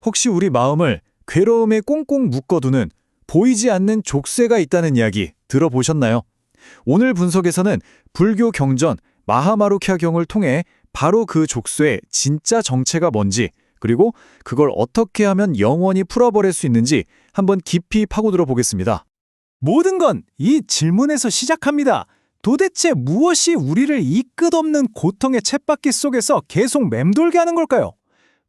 혹시 우리 마음을 괴로움에 꽁꽁 묶어두는 보이지 않는 족쇄가 있다는 이야기 들어보셨나요? 오늘 분석에서는 불교 경전 마하마루캬경을 통해 바로 그 족쇄의 진짜 정체가 뭔지, 그리고 그걸 어떻게 하면 영원히 풀어버릴 수 있는지 한번 깊이 파고들어 보겠습니다. 모든 건 이 질문에서 시작합니다. 도대체 무엇이 우리를 이 끝없는 고통의 쳇바퀴 속에서 계속 맴돌게 하는 걸까요?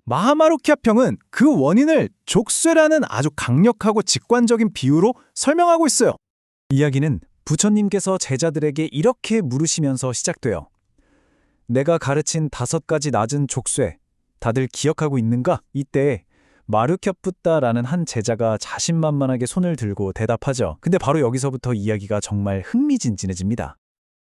마하마루캬평은 그 원인을 족쇄라는 아주 강력하고 직관적인 비유로 설명하고 있어요. 이야기는 부처님께서 제자들에게 이렇게 물으시면서 시작돼요. 내가 가르친 5가지 낮은 족쇄, 다들 기억하고 있는가? 이때 마루캬푸따라는 한 제자가 자신만만하게 손을 들고 대답하죠. 근데 바로 여기서부터 이야기가 정말 흥미진진해집니다.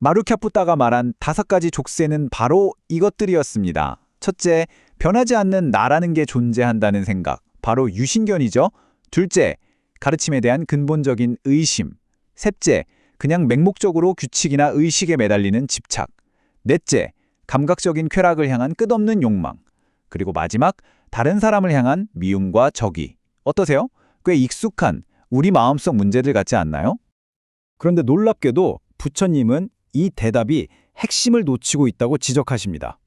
마루캬푸따가 말한 5가지 족쇄는 바로 이것들이었습니다. 첫째, 변하지 않는 나라는 게 존재한다는 생각, 바로 유신견이죠. 둘째, 가르침에 대한 근본적인 의심. 셋째, 그냥 맹목적으로 규칙이나 의식에 매달리는 집착. 넷째, 감각적인 쾌락을 향한 끝없는 욕망. 그리고 마지막, 다른 사람을 향한 미움과 적의. 어떠세요? 꽤 익숙한 우리 마음속 문제들 같지 않나요? 그런데 놀랍게도 부처님은 이 대답이 핵심을 놓치고 있다고 지적하십니다.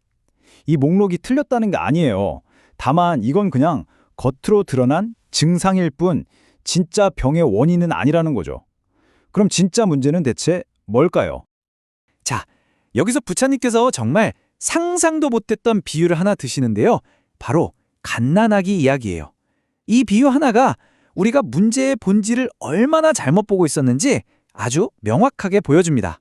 이 목록이 틀렸다는 게 아니에요. 다만 이건 그냥 겉으로 드러난 증상일 뿐 진짜 병의 원인은 아니라는 거죠. 그럼 진짜 문제는 대체 뭘까요? 자, 여기서 부처님께서 정말 상상도 못했던 비유를 하나 드시는데요. 바로 갓난아기 이야기예요. 이 비유 하나가 우리가 문제의 본질을 얼마나 잘못 보고 있었는지 아주 명확하게 보여줍니다.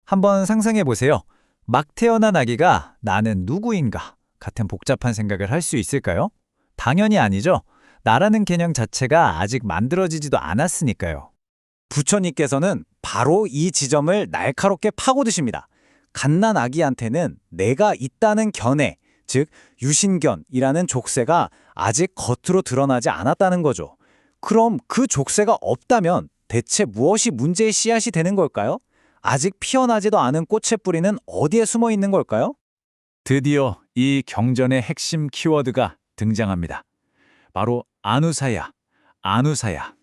한번 상상해 보세요. 막 태어난 아기가 나는 누구인가 같은 복잡한 생각을 할 수 있을까요? 당연히 아니죠. 나라는 개념 자체가 아직 만들어지지도 않았으니까요. 부처님께서는 바로 이 지점을 날카롭게 파고드십니다. 갓난 아기한테는 내가 있다는 견해, 즉 유신견이라는 족쇄가 아직 겉으로 드러나지 않았다는 거죠. 그럼 그 족쇄가 없다면 대체 무엇이 문제의 씨앗이 되는 걸까요? 아직 피어나지도 않은 꽃의 뿌리는 어디에 숨어 있는 걸까요? 드디어 이 경전의 핵심 키워드가 등장합니다. 바로 아누사야, 아누사야.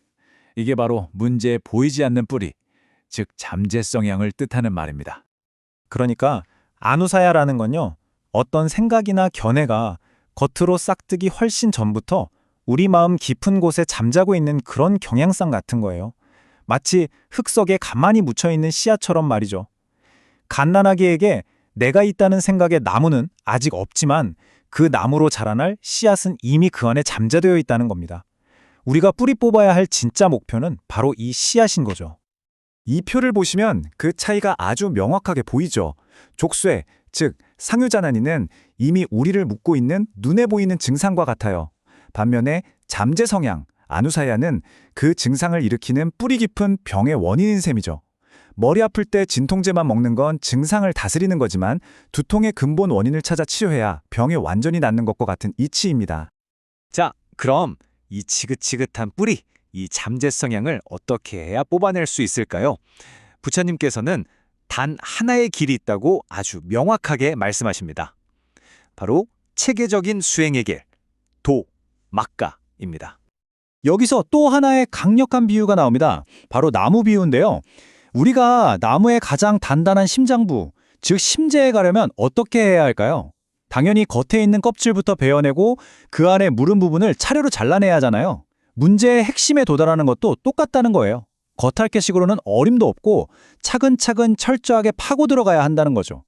이게 바로 문제에 보이지 않는 뿌리, 즉 잠재성향을 뜻하는 말입니다. 그러니까 아누사야라는 건요, 어떤 생각이나 견해가 겉으로 싹트기 훨씬 전부터 우리 마음 깊은 곳에 잠자고 있는 그런 경향성 같은 거예요. 마치 흙 속에 가만히 묻혀있는 씨앗처럼 말이죠. 갓난아기에게 내가 있다는 생각의 나무는 아직 없지만 그 나무로 자라날 씨앗은 이미 그 안에 잠재되어 있다는 겁니다. 우리가 뿌리 뽑아야 할 진짜 목표는 바로 이 씨앗인 거죠. 이 표를 보시면 그 차이가 아주 명확하게 보이죠. 족쇄, 즉 상유자난이는 이미 우리를 묶고 있는 눈에 보이는 증상과 같아요. 반면에 잠재성향, 아누사야는 그 증상을 일으키는 뿌리 깊은 병의 원인인 셈이죠. 머리 아플 때 진통제만 먹는 건 증상을 다스리는 거지만 두통의 근본 원인을 찾아 치료해야 병이 완전히 낫는 것과 같은 이치입니다. 자, 그럼 이 지긋지긋한 뿌리, 이 잠재성향을 어떻게 해야 뽑아낼 수 있을까요? 부처님께서는 단 하나의 길이 있다고 아주 명확하게 말씀하십니다. 바로 체계적인 수행의 길, 도, 막가입니다. 여기서 또 하나의 강력한 비유가 나옵니다. 바로 나무 비유인데요. 우리가 나무의 가장 단단한 심장부, 즉 심재에 가려면 어떻게 해야 할까요? 당연히 겉에 있는 껍질부터 베어내고 그 안에 무른 부분을 차례로 잘라내야 하잖아요. 문제의 핵심에 도달하는 것도 똑같다는 거예요. 겉핥기식으로는 어림도 없고 차근차근 철저하게 파고 들어가야 한다는 거죠.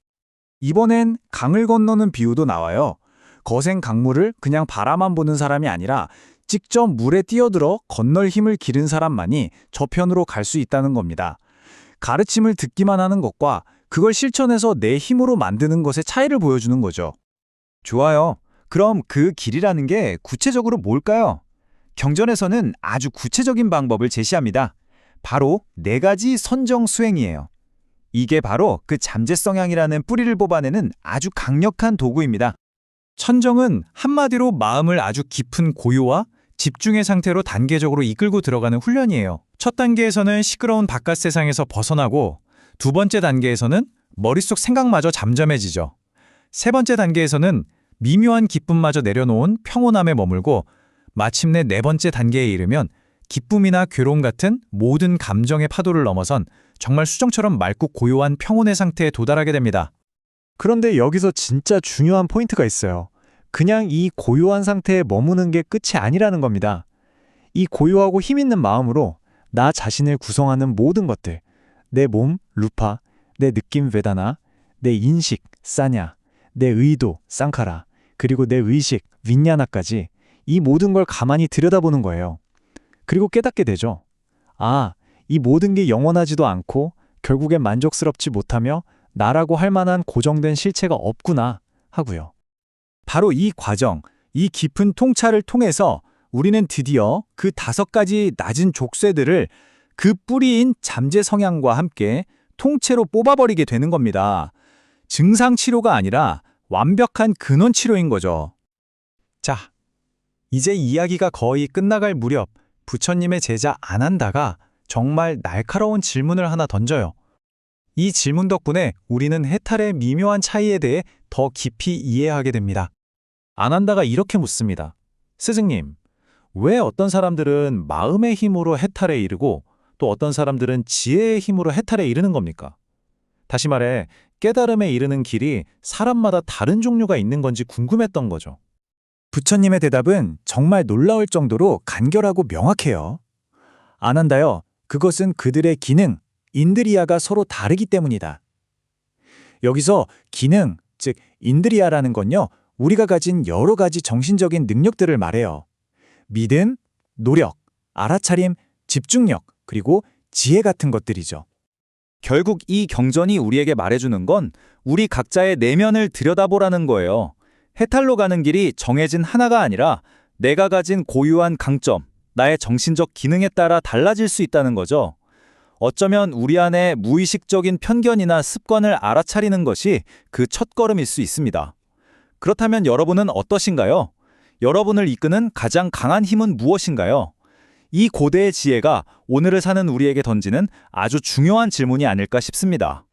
이번엔 강을 건너는 비유도 나와요. 거센 강물을 그냥 바라만 보는 사람이 아니라 직접 물에 뛰어들어 건널 힘을 기른 사람만이 저편으로 갈 수 있다는 겁니다. 가르침을 듣기만 하는 것과 그걸 실천해서 내 힘으로 만드는 것의 차이를 보여주는 거죠. 좋아요. 그럼 그 길이라는 게 구체적으로 뭘까요? 경전에서는 아주 구체적인 방법을 제시합니다. 바로 4가지 선정 수행이에요. 이게 바로 그 잠재성향이라는 뿌리를 뽑아내는 아주 강력한 도구입니다. 천정은 한마디로 마음을 아주 깊은 고요와 집중의 상태로 단계적으로 이끌고 들어가는 훈련이에요. 첫 단계에서는 시끄러운 바깥 세상에서 벗어나고, 두 번째 단계에서는 머릿속 생각마저 잠잠해지죠. 세 번째 단계에서는 미묘한 기쁨마저 내려놓은 평온함에 머물고, 마침내 네 번째 단계에 이르면 기쁨이나 괴로움 같은 모든 감정의 파도를 넘어선 정말 수정처럼 맑고 고요한 평온의 상태에 도달하게 됩니다. 그런데 여기서 진짜 중요한 포인트가 있어요. 그냥 이 고요한 상태에 머무는 게 끝이 아니라는 겁니다. 이 고요하고 힘있는 마음으로 나 자신을 구성하는 모든 것들, 내 몸, 루파, 내 느낌, 베다나, 내 인식, 사냐, 내 의도, 쌍카라, 그리고 내 의식, 윈냐나까지 이 모든 걸 가만히 들여다보는 거예요. 그리고 깨닫게 되죠. 아, 이 모든 게 영원하지도 않고 결국엔 만족스럽지 못하며 나라고 할 만한 고정된 실체가 없구나 하고요. 바로 이 과정, 이 깊은 통찰을 통해서 우리는 드디어 그 5가지 낮은 족쇄들을 그 뿌리인 잠재 성향과 함께 통째로 뽑아버리게 되는 겁니다. 증상 치료가 아니라 완벽한 근원 치료인 거죠. 자, 이제 이야기가 거의 끝나갈 무렵 부처님의 제자 아난다가 정말 날카로운 질문을 하나 던져요. 이 질문 덕분에 우리는 해탈의 미묘한 차이에 대해 더 깊이 이해하게 됩니다. 아난다가 이렇게 묻습니다. 스승님, 왜 어떤 사람들은 마음의 힘으로 해탈에 이르고 또 어떤 사람들은 지혜의 힘으로 해탈에 이르는 겁니까? 다시 말해, 깨달음에 이르는 길이 사람마다 다른 종류가 있는 건지 궁금했던 거죠. 부처님의 대답은 정말 놀라울 정도로 간결하고 명확해요. 아난다요, 그것은 그들의 기능, 인드리아가 서로 다르기 때문이다. 여기서 기능, 즉 인드리아라는 건요, 우리가 가진 여러 가지 정신적인 능력들을 말해요. 믿음, 노력, 알아차림, 집중력, 그리고 지혜 같은 것들이죠. 결국 이 경전이 우리에게 말해주는 건 우리 각자의 내면을 들여다보라는 거예요. 해탈로 가는 길이 정해진 하나가 아니라 내가 가진 고유한 강점, 나의 정신적 기능에 따라 달라질 수 있다는 거죠. 어쩌면 우리 안에 무의식적인 편견이나 습관을 알아차리는 것이 그 첫걸음일 수 있습니다. 그렇다면 여러분은 어떠신가요? 여러분을 이끄는 가장 강한 힘은 무엇인가요? 이 고대의 지혜가 오늘을 사는 우리에게 던지는 아주 중요한 질문이 아닐까 싶습니다.